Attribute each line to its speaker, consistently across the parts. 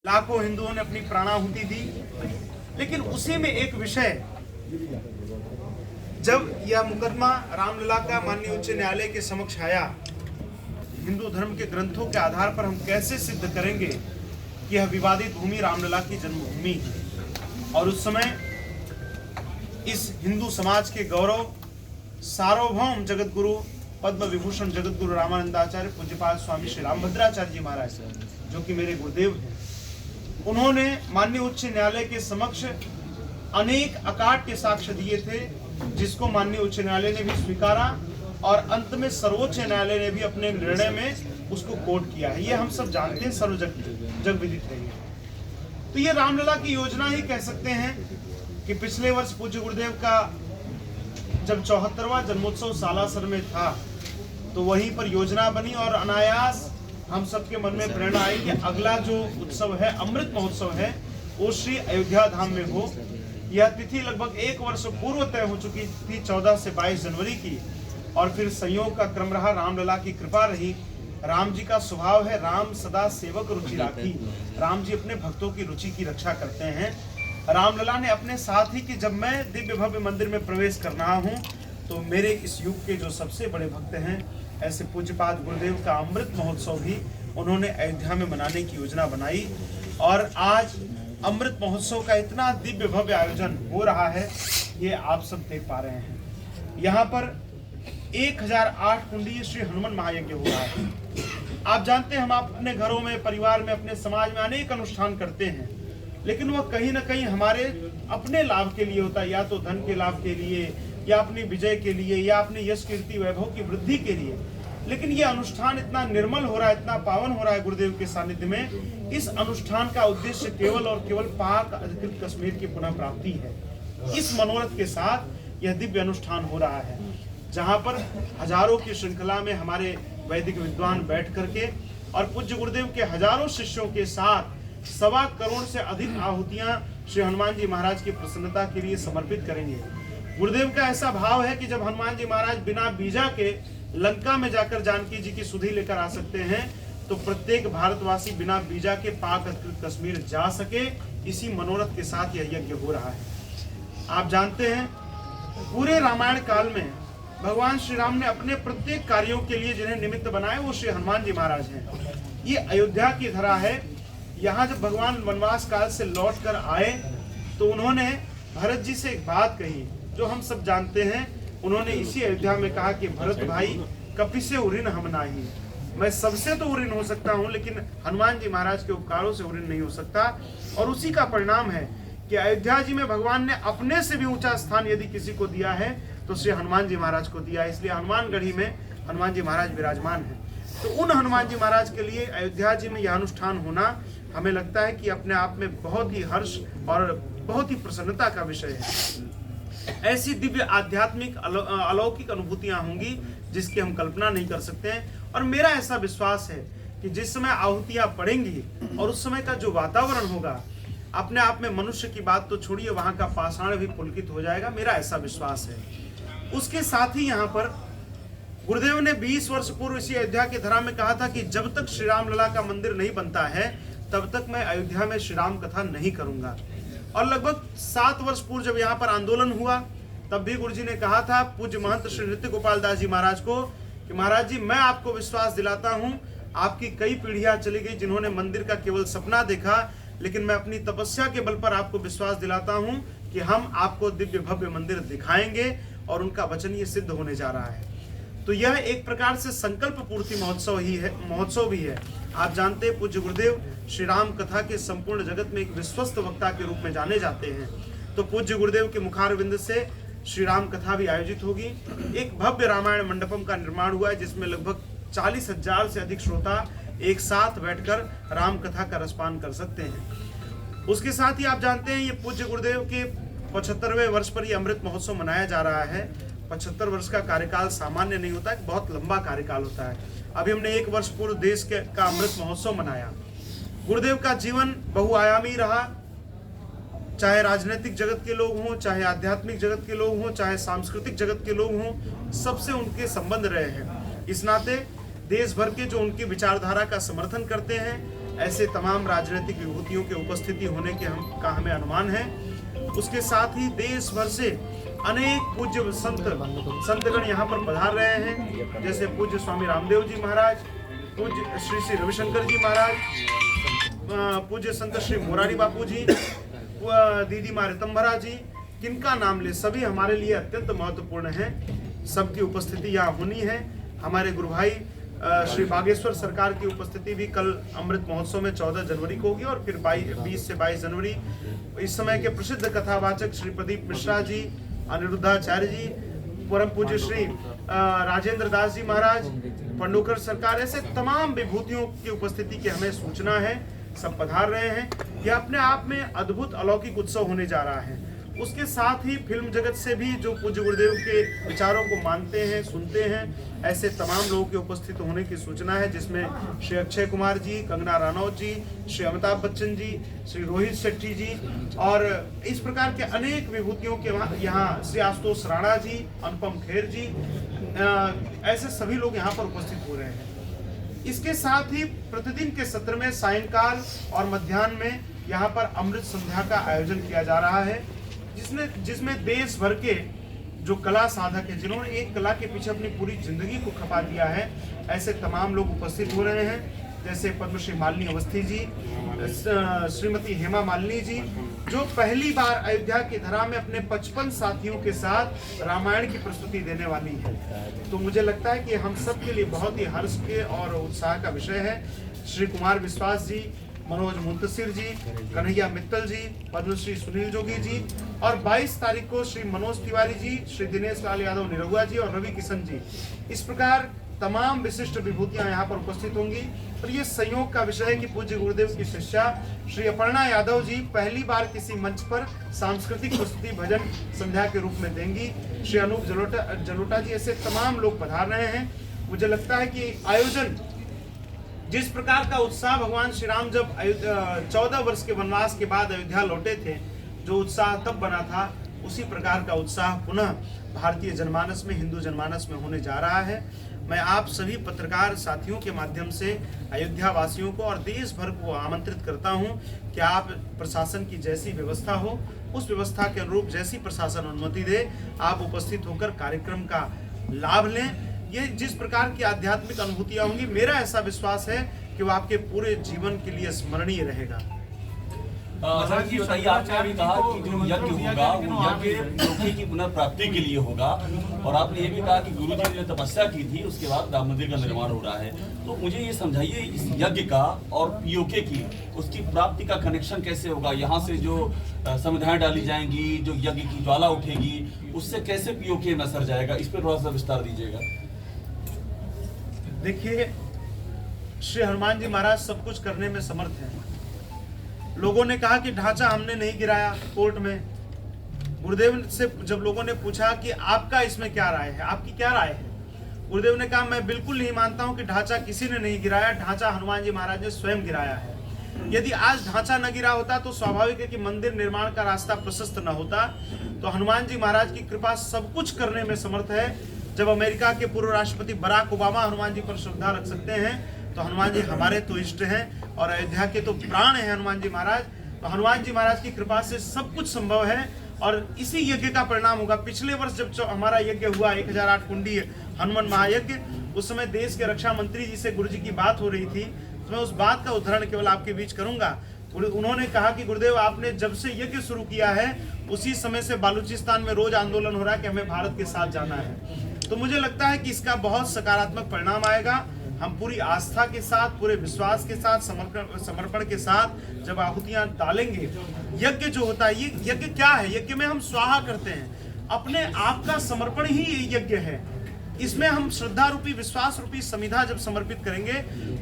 Speaker 1: लाखों हिंदुओं ने अपनी प्राणाहुति दी, लेकिन उसी में एक विषय, जब यह मुकदमा रामलला का माननीय उच्च न्यायालय के समक्ष आया, हिंदू धर्म के ग्रंथों के आधार पर हम कैसे सिद्ध करेंगे कि यह विवादित भूमि रामलला की जन्मभूमि है। और उस समय इस हिंदू समाज के गौरव सार्वभौम जगत गुरु पद्म विभूषण जगत गुरु रामानंदाचार्य पूज्यपाद स्वामी श्री रामभद्राचार्य जी महाराज, जो कि मेरे गुरुदेव हैं, उन्होंने माननीय उच्च न्यायालय के समक्ष अनेक अकाट्य साक्ष्य दिए थे, जिसको माननीय उच्च न्यायालय ने भी स्वीकारा और अंत में सर्वोच्च न्यायालय ने भी अपने निर्णय में उसको कोट किया है। ये हम सब जानते हैं, जग विदित है। तो ये रामलला की योजना ही कह सकते हैं कि पिछले वर्ष पूज्य गुरुदेव का जब 74वां जन्मोत्सव सालासर में था, तो वहीं पर योजना बनी और अनायास हम सबके मन में प्रेरणा आई कि अगला जो उत्सव है, अमृत महोत्सव है, वो श्री अयोध्या धाम में हो। यह तिथि लगभग 1 वर्ष पूर्व तय हो चुकी थी, 14 से 22 जनवरी की, और फिर संयोग का क्रम रहा, रामलला की कृपा रही। राम जी का स्वभाव है, राम सदा सेवक रुचि राखी। राम जी अपने भक्तों की रुचि की रक्षा करते हैं। रामलला ने अपने साथ ही कि जब मैं दिव्य भव्य मंदिर में प्रवेश कर रहा हूँ, तो मेरे इस युग के जो सबसे बड़े भक्त हैं, ऐसे पूज्यपाद गुरुदेव का अमृत महोत्सव भी उन्होंने अयोध्या में मनाने की योजना बनाई। और आज अमृत महोत्सव का इतना दिव्य भव्य आयोजन हो रहा है, ये आप सब देख पा रहे हैं। यहाँ पर 1008 कुंडीय श्री हनुमान महायज्ञ हो रहा है। आप जानते हैं, हम अपने घरों में, परिवार में, अपने समाज में अनेक अनुष्ठान करते हैं, लेकिन वह कहीं ना कहीं हमारे अपने लाभ के लिए होता है, या तो धन के लाभ के लिए, या अपनी विजय के लिए, या अपने यश कीर्ति वैभव की वृद्धि के लिए। लेकिन यह अनुष्ठान इतना निर्मल हो रहा है, इतना पावन हो रहा है गुरुदेव के सानिध्य में। इस अनुष्ठान का उद्देश्य केवल और केवल पाक अधिकृत कश्मीर की पुनः प्राप्ति है। इस मनोरथ के साथ यह दिव्य अनुष्ठान हो रहा है, जहां पर हजारों की श्रृंखला में हमारे वैदिक विद्वान बैठ करके और पूज्य गुरुदेव के हजारों शिष्यों के साथ 1.25 करोड़ से अधिक आहुतियां श्री हनुमान जी महाराज की प्रसन्नता के लिए समर्पित करेंगे। गुरुदेव का ऐसा भाव है कि जब हनुमान जी महाराज बिना बीजा के लंका में जाकर जानकी जी की सुधि लेकर आ सकते हैं, तो प्रत्येक भारतवासी बिना बीजा के पाक अधिकृत कश्मीर जा सके। इसी मनोरथ के साथ यह यज्ञ हो रहा है। आप जानते हैं, पूरे रामायण काल में भगवान श्री राम ने अपने प्रत्येक कार्यों के लिए जिन्हें निमित्त बनाए, वो श्री हनुमान जी महाराज हैं। ये अयोध्या की धरा है। यहाँ जब भगवान वनवास काल से लौट कर आए, तो उन्होंने भरत जी से एक बात कही जो हम सब जानते हैं। उन्होंने इसी अयोध्या में कहा कि भरत भाई, कपि से उऋण हम नाही। मैं सबसे तो उऋण हो सकता हूँ, लेकिन हनुमान जी महाराज के उपकारों से उऋण नहीं हो सकता। और उसी का परिणाम है कि अयोध्या जी में भगवान ने अपने से भी ऊंचा स्थान यदि किसी को दिया है, तो श्री हनुमान जी महाराज को दिया है। इसलिए हनुमानगढ़ी में हनुमान जी महाराज विराजमान है। तो उन हनुमान जी महाराज के लिए अयोध्या जी में यह अनुष्ठान होना, हमें लगता है कि अपने आप में बहुत ही हर्ष और बहुत ही प्रसन्नता का विषय है। ऐसी दिव्य आध्यात्मिक अलौकिक अनुभूतियां होंगी जिसकी हम कल्पना नहीं कर सकते हैं। और मेरा ऐसा विश्वास है कि जिस समय आहुतियां पड़ेंगी और उस समय का जो वातावरण होगा, अपने आप में मनुष्य की बात तो छोड़िए, वहां का पाषाण भी पुलकित हो जाएगा। मेरा ऐसा विश्वास है। उसके साथ ही यहाँ पर गुरुदेव ने 20 वर्ष पूर्व इसी अयोध्या की धरा में कहा था कि जब तक श्री रामलला का मंदिर नहीं बनता है, तब तक मैं अयोध्या में श्री राम कथा नहीं करूंगा। और लगभग 7 वर्ष पूर्व जब यहाँ पर आंदोलन हुआ, तब भी गुरु जी ने कहा था पूज्य महंत श्री नृत्य गोपाल दास जी महाराज को कि महाराज जी, मैं आपको विश्वास दिलाता हूँ, आपकी कई पीढ़ियां चली गई जिन्होंने मंदिर का केवल सपना देखा, लेकिन मैं अपनी तपस्या के बल पर आपको विश्वास दिलाता हूँ कि हम आपको दिव्य भव्य मंदिर दिखाएंगे। और उनका वचन ये सिद्ध होने जा रहा है। तो यह एक प्रकार से संकल्प पूर्ति महोत्सव भी है। आप जानते हैं, पूज्य गुरुदेव श्री राम कथा के संपूर्ण जगत में एक विश्वस्त वक्ता के रूप में जाने जाते हैं। तो पूज्य गुरुदेव के मुखारविंद से श्री राम कथा भी आयोजित होगी। एक भव्य रामायण मंडपम का निर्माण हुआ है, जिसमें लगभग 40,000 से अधिक श्रोता एक साथ बैठकर राम कथा का रसपान कर सकते हैं। उसके साथ ही आप जानते हैं, ये पूज्य गुरुदेव के 75वें वर्ष पर यह अमृत महोत्सव मनाया जा रहा है। 75 वर्ष का कार्यकाल सामान्य नहीं होता है, बहुत लंबा कार्यकाल होता है। अभी हमने 1 वर्ष पूर्व देश का अमृत महोत्सव मनाया। गुरुदेव का जीवन बहुआयामी रहा, चाहे राजनीतिक जगत के लोग हों, चाहे आध्यात्मिक जगत के लोग हों, चाहे सांस्कृतिक जगत के लोग हों, सबसे उनके संबंध रहे हैं। इस नाते देश भर के जो उनकी विचारधारा का समर्थन करते हैं, ऐसे तमाम राजनीतिक विभूतियों के उपस्थिति होने के हमें अनुमान है। उसके साथ ही देश भर से अनेक पूज्य संतगण यहाँ पर पधार रहे हैं, जैसे पूज्य स्वामी रामदेव जी महाराज, पूज्य श्री श्री रविशंकर जी महाराज, पूज्य संत श्री मोरारी बापू जी, दीदी माँ रितंभरा जी, किनका नाम ले सभी हमारे लिए अत्यंत महत्वपूर्ण है। सबकी उपस्थिति यहाँ होनी है। हमारे गुरु भाई श्री बागेश्वर सरकार की उपस्थिति भी कल अमृत महोत्सव में 14 जनवरी को होगी और फिर 20 से 22 जनवरी। इस समय के प्रसिद्ध कथावाचक श्री प्रदीप मिश्रा जी, अनिरुद्धाचार्य जी, परम पूज्य श्री राजेंद्र दास जी महाराज, पंडोकर सरकार, ऐसे तमाम विभूतियों की उपस्थिति की हमें सूचना है। सब पधार रहे हैं। यह अपने आप में अद्भुत अलौकिक उत्सव होने जा रहा है। उसके साथ ही फिल्म जगत से भी जो पूज्य गुरुदेव के विचारों को मानते हैं, सुनते हैं, ऐसे तमाम लोगों के उपस्थित होने की सूचना है, जिसमें श्री अक्षय कुमार जी, कंगना रनौत जी, श्री अमिताभ बच्चन जी, श्री रोहित शेट्टी जी और इस प्रकार के अनेक विभूतियों के यहाँ श्री आशुतोष राणा जी, अनुपम खेर जी, ऐसे सभी लोग यहाँ पर उपस्थित हो रहे हैं। इसके साथ ही प्रतिदिन के सत्र में सायंकाल और मध्याह्न में यहाँ पर अमृत संध्या का आयोजन किया जा रहा है, जिसमें देश भर के जो कला साधक हैं, जिन्होंने एक कला के पीछे अपनी पूरी जिंदगी को खपा दिया है, ऐसे तमाम लोग उपस्थित हो रहे हैं। जैसे पद्मश्री मालिनी अवस्थी जी, श्रीमती हेमा मालिनी जी, जो पहली बार अयोध्या की धरा में अपने 55 साथियों के साथ रामायण की प्रस्तुति देने वाली है। तो मुझे लगता है कि हम सब के लिए बहुत ही हर्ष के और उत्साह का विषय है। श्री कुमार विश्वास जी, मनोज मुंतसिर जी, कन्हैया मित्तल जी, पद्मश्री सुनील जोगी जी और 22 तारीख को श्री मनोज तिवारी जी, श्री दिनेश लाल यादव निरहुआ जी और रवि किशन जी, इस प्रकार तमाम विशिष्ट विभूतियां यहाँ पर उपस्थित होंगी। और ये संयोग का विषय है कि पूज्य गुरुदेव की शिष्या श्री अपर्णा यादव जी पहली बार किसी मंच पर सांस्कृतिक प्रस्तुति भजन संध्या के रूप में देंगी। श्री अनूप जलोटा जी, ऐसे तमाम लोग पधार रहे हैं। मुझे लगता है कि आयोजन, जिस प्रकार का उत्साह भगवान श्री राम जब 14 वर्ष के वनवास के बाद अयोध्या लौटे थे, जो उत्साह तब बना था, उसी प्रकार का उत्साह पुनः भारतीय जनमानस में, हिंदू जनमानस में होने जा रहा है। मैं आप सभी पत्रकार साथियों के माध्यम से अयोध्या वासियों को और देश भर को आमंत्रित करता हूं कि आप प्रशासन की जैसी व्यवस्था हो, उस व्यवस्था के अनुरूप जैसी प्रशासन अनुमति दे, आप उपस्थित होकर कार्यक्रम का लाभ लें। ये जिस प्रकार की आध्यात्मिक अनुभूतियां होंगी, मेरा ऐसा विश्वास है कि वो आपके पूरे जीवन के लिए स्मरणीय रहेगा।
Speaker 2: सर जी बताइए, आपने अभी कहा कि जो यज्ञ होगा वो यज्ञ लोके की पुनर्प्राप्ति के लिए होगा, और आपने ये भी कहा कि गुरुजी ने तपस्या की थी, उसके बाद राम मंदिर का निर्माण हो रहा है। तो मुझे ये समझाइए, इस यज्ञ का और पीओके की, उसकी प्राप्ति का कनेक्शन कैसे होगा? यहाँ से जो संविधाएं डाली जाएंगी, जो यज्ञ की ज्वाला उठेगी, उससे कैसे पीओके में असर जाएगा? इस पर थोड़ा सा विस्तार दीजिएगा।
Speaker 1: देखिए, श्री हनुमान जी महाराज सब कुछ करने में समर्थ हैं। लोगों ने कहा कि ढांचा हमने नहीं गिराया कोर्ट में। गुरुदेव से जब लोगों ने पूछा कि आपका इसमें क्या राय है, आपकी क्या राय है, गुरुदेव ने कहा मैं बिल्कुल नहीं मानता हूं कि ढांचा किसी ने नहीं गिराया, ढांचा हनुमान जी महाराज ने स्वयं गिराया है। यदि आज ढांचा न गिरा होता तो स्वाभाविक है कि मंदिर निर्माण का रास्ता प्रशस्त न होता। तो हनुमान जी महाराज की कृपा सब कुछ करने में समर्थ है। जब अमेरिका के पूर्व राष्ट्रपति बराक ओबामा हनुमान जी पर श्रद्धा रख सकते हैं, तो हनुमान जी हमारे तो इष्ट हैं और अयोध्या के तो प्राण हैं हनुमान जी महाराज। तो हनुमान जी महाराज की कृपा से सब कुछ संभव है और इसी यज्ञ का परिणाम होगा। पिछले वर्ष जब हमारा यज्ञ हुआ 1008 कुंडी हनुमान महायज्ञ, उस समय देश के रक्षा मंत्री जी से गुरु जी की बात हो रही थी, तो मैं उस बात का उदाहरण केवल आपके बीच करूंगा। उन्होंने कहा कि गुरुदेव, आपने जब से यज्ञ शुरू किया है उसी समय से बालूचिस्तान में रोज आंदोलन हो रहा है कि हमें भारत के साथ जाना है। तो मुझे लगता है कि इसका बहुत सकारात्मक परिणाम आएगा। हम पूरी आस्था के साथ, पूरे विश्वास के साथ, समर्पण के साथ जब आहुतियां डालेंगे, यज्ञ जो होता है, ये यज्ञ क्या है? यज्ञ में हम स्वाहा करते हैं, अपने आप का समर्पण ही यज्ञ है। इसमें हम श्रद्धा रूपी, विश्वास रूपी समिधा जब समर्पित करेंगे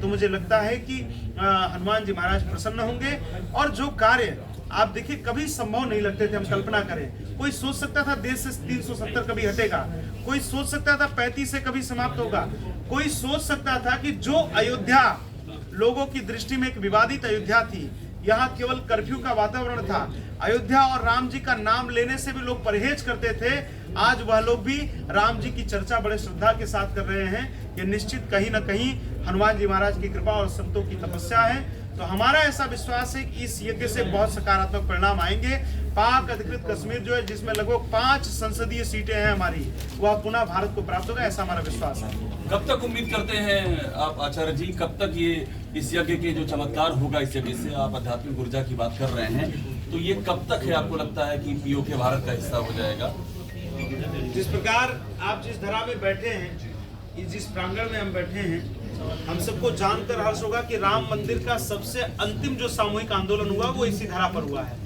Speaker 1: तो मुझे लगता है कि हनुमान जी महाराज प्रसन्न होंगे। और जो कार्य आप देखिए कभी संभव नहीं लगते थे, हम कल्पना करें, कोई सोच सकता था देश से 370 कभी हटेगा, कोई सोच सकता था 35 से कभी समाप्त होगा, कोई सोच सकता था कि जो अयोध्या लोगों की दृष्टि में एक विवादित अयोध्या थी, यहाँ केवल कर्फ्यू का वातावरण था, अयोध्या और राम जी का नाम लेने से भी लोग परहेज करते थे, आज वह लोग भी राम जी की चर्चा बड़े श्रद्धा के साथ कर रहे हैं। ये निश्चित कहीं ना कहीं हनुमान जी महाराज की कृपा और संतों की तपस्या है। तो हमारा ऐसा विश्वास है कि इस यज्ञ से बहुत सकारात्मक परिणाम आएंगे। पाक अधिकृत कश्मीर जो है, जिसमें लगभग 5 संसदीय सीटें हैं हमारी, वह पुनः भारत को प्राप्त होगा, ऐसा हमारा विश्वास है।
Speaker 2: कब तक उम्मीद करते हैं आप आचार्य जी, कब तक ये इस यज्ञ के जो चमत्कार होगा इस यज्ञ से, आप आध्यात्मिक ऊर्जा की बात कर रहे हैं, तो ये कब तक है आपको लगता है कि पीओके भारत का हिस्सा हो जाएगा?
Speaker 1: जिस प्रकार आप जिस धरा में बैठे हैं, जिस प्रांगण में हम बैठे हैं, हम सबको जानकर हर्ष होगा कि राम मंदिर का सबसे अंतिम जो सामूहिक आंदोलन हुआ वो इसी धरा पर हुआ है।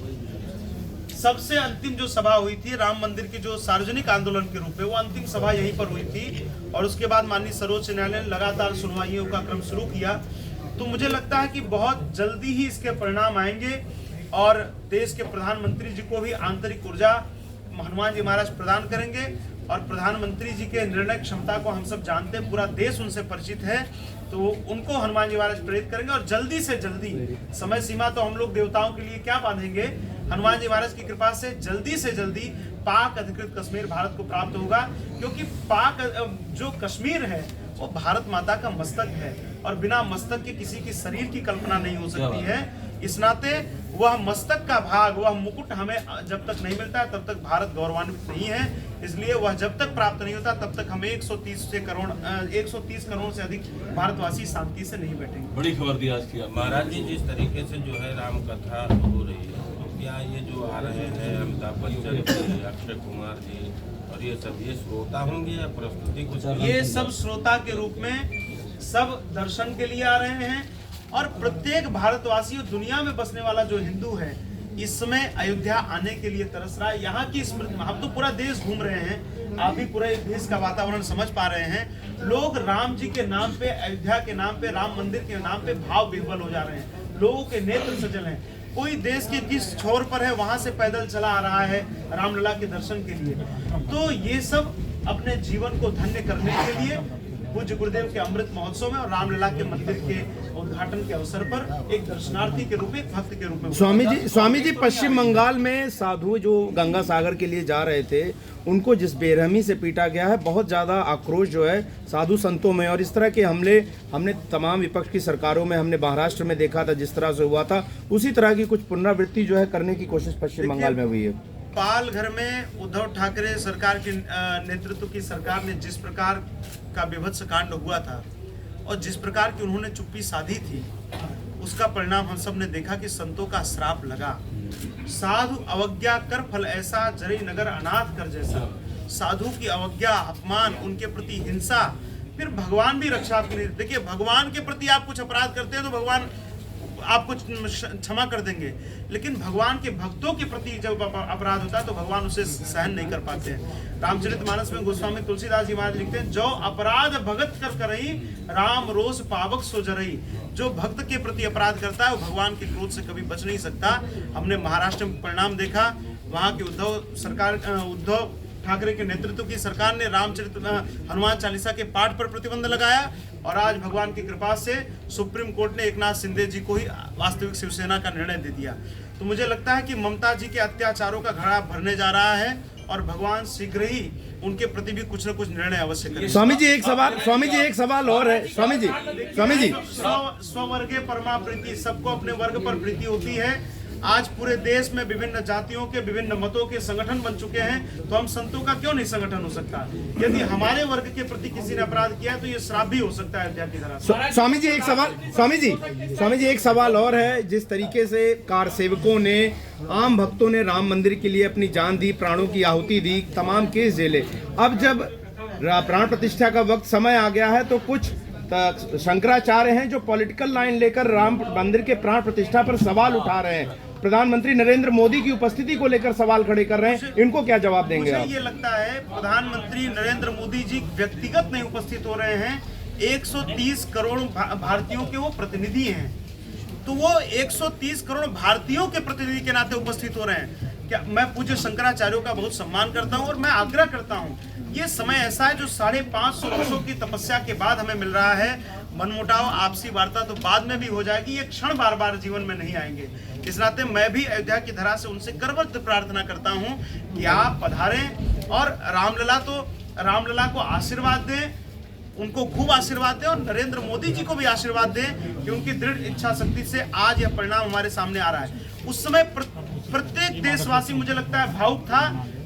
Speaker 1: सबसे अंतिम जो सभा हुई थी राम मंदिर की, जो सार्वजनिक आंदोलन के रूप में, वो अंतिम सभा यहीं पर हुई थी। और उसके बाद माननीय सर्वोच्च न्यायालय ने लगातार सुनवाइयों का क्रम शुरू किया। तो मुझे लगता है कि बहुत जल्दी ही इसके परिणाम आएंगे और देश के प्रधानमंत्री जी को भी आंतरिक ऊर्जा हनुमान जी महाराज प्रदान करेंगे। और प्रधानमंत्री जी के निर्णय क्षमता को हम सब जानते हैं, पूरा देश उनसे परिचित है, तो उनको हनुमान जी महाराज प्रेरित करेंगे। और जल्दी से जल्दी, समय सीमा तो हम लोग देवताओं के लिए क्या बांधेंगे, हनुमान जी महाराज की कृपा से जल्दी पाक अधिकृत कश्मीर भारत को प्राप्त होगा। क्योंकि पाक जो कश्मीर है वो भारत माता का मस्तक है, और बिना मस्तक के किसी की शरीर की कल्पना नहीं हो सकती है। इस नाते वह मस्तक का भाग, वह मुकुट हमें जब तक नहीं मिलता है तब तक भारत गौरवान्वित नहीं है। इसलिए वह जब तक प्राप्त नहीं होता तब तक हम 130 करोड़ से अधिक भारतवासी शांति से नहीं बैठेंगे।
Speaker 2: बड़ी खबर दी आज की
Speaker 3: महाराज जी, जिस तरीके से जो है राम कथा हो रही है, तो क्या ये जो आ रहे हैं अमिताभ बच्चन जी, अक्षय कुमार जी और ये सब, ये श्रोता होंगे या प्रस्तुति कुछ?
Speaker 1: ये सब श्रोता के रूप में सब दर्शन के लिए आ रहे हैं। और प्रत्येक भारतवासी और दुनिया में बसने वाला जो हिंदू है इस समय अयोध्या आने के लिए तरस रहा है। यहाँ की स्मृति, हम तो पूरा देश घूम रहे हैं, आप भी पूरे देश का वातावरण समझ पा रहे हैं। लोग राम जी के नाम पे, अयोध्या के नाम पे, राम मंदिर के नाम पे भाव विह्वल हो जा रहे हैं। लोगों के नेत्र सजल हैं। कोई देश के जिस छोर पर है वहां से पैदल चला आ रहा है रामलला के दर्शन के लिए। तो ये सब अपने जीवन को धन्य करने के लिए पूज्य गुरुदेव के अमृत महोत्सव में और रामलला के मंदिर के उद्घाटन के अवसर पर एक दर्शनार्थी के रूप में, एक भक्त के रूप में।
Speaker 4: स्वामी जी पश्चिम बंगाल में साधु जो गंगा सागर के लिए जा रहे थे, उनको जिस बेरहमी से पीटा गया है, बहुत ज़्यादा आक्रोश जो है साधु संतों में। और इस तरह के हमले हमने तमाम विपक्ष की सरकारों में, हमने महाराष्ट्र में देखा था जिस तरह से हुआ था, उसी तरह की कुछ पुनरावृत्ति जो है करने की कोशिश पश्चिम बंगाल में हुई है।
Speaker 1: पालघर में उद्धव ठाकरे सरकार के नेतृत्व की सरकार ने जिस प्रकार का विभत्स कांड हुआ था और जिस प्रकार की उन्होंने चुप्पी साधी थी, उसका परिणाम हम सब ने देखा कि संतों का श्राप लगा। साधु अवज्ञा कर फल ऐसा, जरी नगर अनाथ कर जैसा। साधु की अवज्ञा, अपमान, उनके प्रति हिंसा, फिर भगवान भी रक्षा आपकी नहीं। देखिए, भगवान के प्रति आप कुछ अपराध करते हैं तो भगवान आपको क्षमा कर देंगे, लेकिन भगवान के भक्तों के प्रति जब अपराध होता है तो भगवान उसे सहन नहीं कर पाते हैं। रामचरितमानस में गोस्वामी तुलसीदास जी महाराज लिखते हैं, जो अपराध भगत कर करई, राम रोष पावक सो जरई। जो भक्त के प्रति अपराध करता है वो भगवान के क्रोध से कभी बच नहीं सकता। हमने महाराष्ट्र में परिणाम देखा, वहाँ की उद्धव ठाकरे के नेतृत्व की सरकार ने हनुमान चालीसा के पाठ पर प्रतिबंध लगाया, और आज भगवान की कृपा से सुप्रीम कोर्ट ने एकनाथ शिंदे जी को ही वास्तविक शिवसेना का निर्णय दे दिया। तो मुझे लगता है कि ममता जी के अत्याचारों का घड़ा भरने जा रहा है और भगवान शीघ्र ही उनके प्रति भी कुछ न कुछ निर्णय अवश्य करेंगे।
Speaker 4: स्वामी जी एक सवाल और है। स्वामी जी
Speaker 1: स्ववर्गे परमा प्रीति, सबको अपने वर्ग पर प्रीति होती है। आज पूरे देश में विभिन्न जातियों के, विभिन्न मतों के संगठन बन चुके हैं, तो हम संतों का क्यों नहीं संगठन हो सकता? यदि हमारे वर्ग के प्रति किसी ने अपराध किया तो ये श्राप भी हो सकता है अयोध्या की तरह।
Speaker 4: स्वामी जी एक सवाल और है। जिस तरीके से कार सेवकों ने, आम भक्तों ने राम मंदिर के लिए अपनी जान दी, प्राणों की आहुति दी, तमाम केस झेले, अब जब प्राण प्रतिष्ठा का वक्त समय आ गया है तो कुछ शंकराचार्य हैं जो पॉलिटिकल लाइन लेकर राम मंदिर के प्राण प्रतिष्ठा पर सवाल उठा रहे हैं, प्रधानमंत्री नरेंद्र मोदी की उपस्थिति को लेकर सवाल खड़े कर रहे हैं, इनको क्या जवाब देंगे आप?
Speaker 1: मुझे ये लगता है प्रधानमंत्री नरेंद्र मोदी जी व्यक्तिगत नहीं उपस्थित हो रहे हैं, 130 करोड़ भारतीयों के वो प्रतिनिधि हैं, तो वो 130 करोड़ भारतीयों के प्रतिनिधि के नाते उपस्थित हो रहे हैं। क्या मैं पूज्य शंकराचार्यों का बहुत सम्मान करता हूं और मैं आग्रह करता हूं, ये समय ऐसा है जो 550 वर्षों की तपस्या के बाद हमें मिल रहा है। मनमुटाव, आपसी वार्ता तो बाद में भी हो जाएगी, ये क्षण बार बार जीवन में नहीं आएंगे। इस नाते मैं भी अयोध्या की धरा से उनसे करबद्ध प्रार्थना करता हूं कि आप पधारें और रामलला को आशीर्वाद दें। उनको खूब आशीर्वाद दें और नरेंद्र मोदी जी को भी आशीर्वाद दें कि उनकी दृढ़ इच्छा शक्ति से आज यह परिणाम हमारे सामने आ रहा है। उस समय प्रत्येक देशवासी मुझे लगता है भावुक था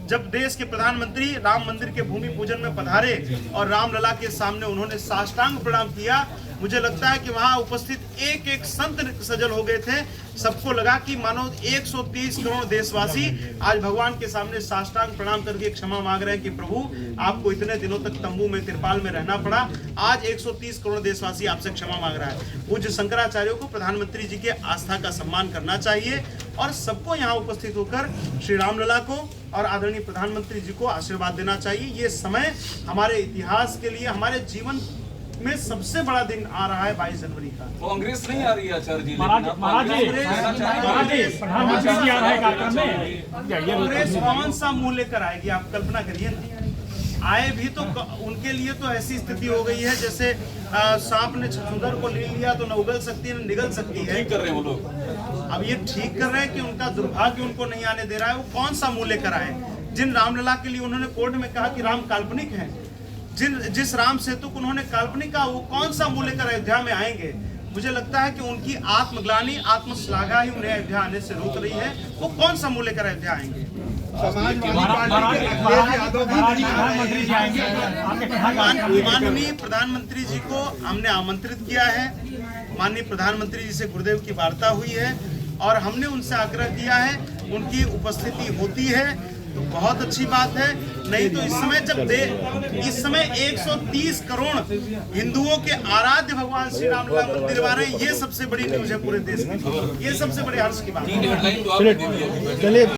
Speaker 1: जब देश के प्रधानमंत्री राम मंदिर के भूमि पूजन में पधारे और रामलला के सामने उन्होंने साष्टांग प्रणाम किया। मुझे लगता है कि वहां उपस्थित एक एक संत सजल हो गए थे। सबको लगा कि मानो 130 करोड़ देशवासी आज भगवान के सामने साष्टांग प्रणाम करके क्षमा मांग रहे हैं कि प्रभु आपको इतने दिनों तक तंबू में तिरपाल में रहना पड़ा, आज 130 करोड़ देशवासी आपसे क्षमा मांग रहा है। पूज्य शंकराचार्यों को प्रधानमंत्री जी के आस्था का सम्मान करना चाहिए और सबको यहाँ उपस्थित होकर श्री रामलला को और आदरणीय प्रधानमंत्री जी को आशीर्वाद देना चाहिए। ये समय हमारे इतिहास के लिए, हमारे जीवन में सबसे बड़ा दिन आ रहा है 22 जनवरी का।
Speaker 2: कांग्रेस नहीं आ रही है आचार्य जी,
Speaker 1: कांग्रेस कौन सा मुंह लेकर आएगी, आप कल्पना करिए ना। आए भी तो उनके लिए तो ऐसी स्थिति हो गई है जैसे सांप ने छछूंदर को ले लिया तो न उगल सकती है न निगल सकती है।
Speaker 2: कर रहे हैं वो लोग।
Speaker 1: अब ये ठीक कर रहे हैं कि उनका दुर्भाग्य उनको नहीं आने दे रहा है। वो कौन सा मुंह लेकर आए? जिन रामलला के लिए उन्होंने कोर्ट में कहा कि राम काल्पनिक है, जिस राम सेतु को उन्होंने काल्पनिक कहा, वो कौन सा मुंह लेकर अयोध्या में आएंगे? मुझे लगता है कि उनकी आत्मग्लानि, आत्मश्लाघा ही उन्हें अयोध्या आने से रोक रही है। वो कौन सा मुंह लेकर अयोध्या आएंगे? माननीय प्रधानमंत्री जी को हमने आमंत्रित किया है। माननीय प्रधानमंत्री जी से गुरुदेव की वार्ता हुई है और हमने उनसे आग्रह किया है, उनकी उपस्थिति होती है तो बहुत अच्छी बात है। नहीं तो इस समय इस समय 130 करोड़ हिंदुओं के आराध्य भगवान श्री रामलला मंदिर आ रहे हैं, ये सबसे बड़ी न्यूज है पूरे देश में। ये सबसे बड़े हर्ष की बात है।
Speaker 4: चलिए।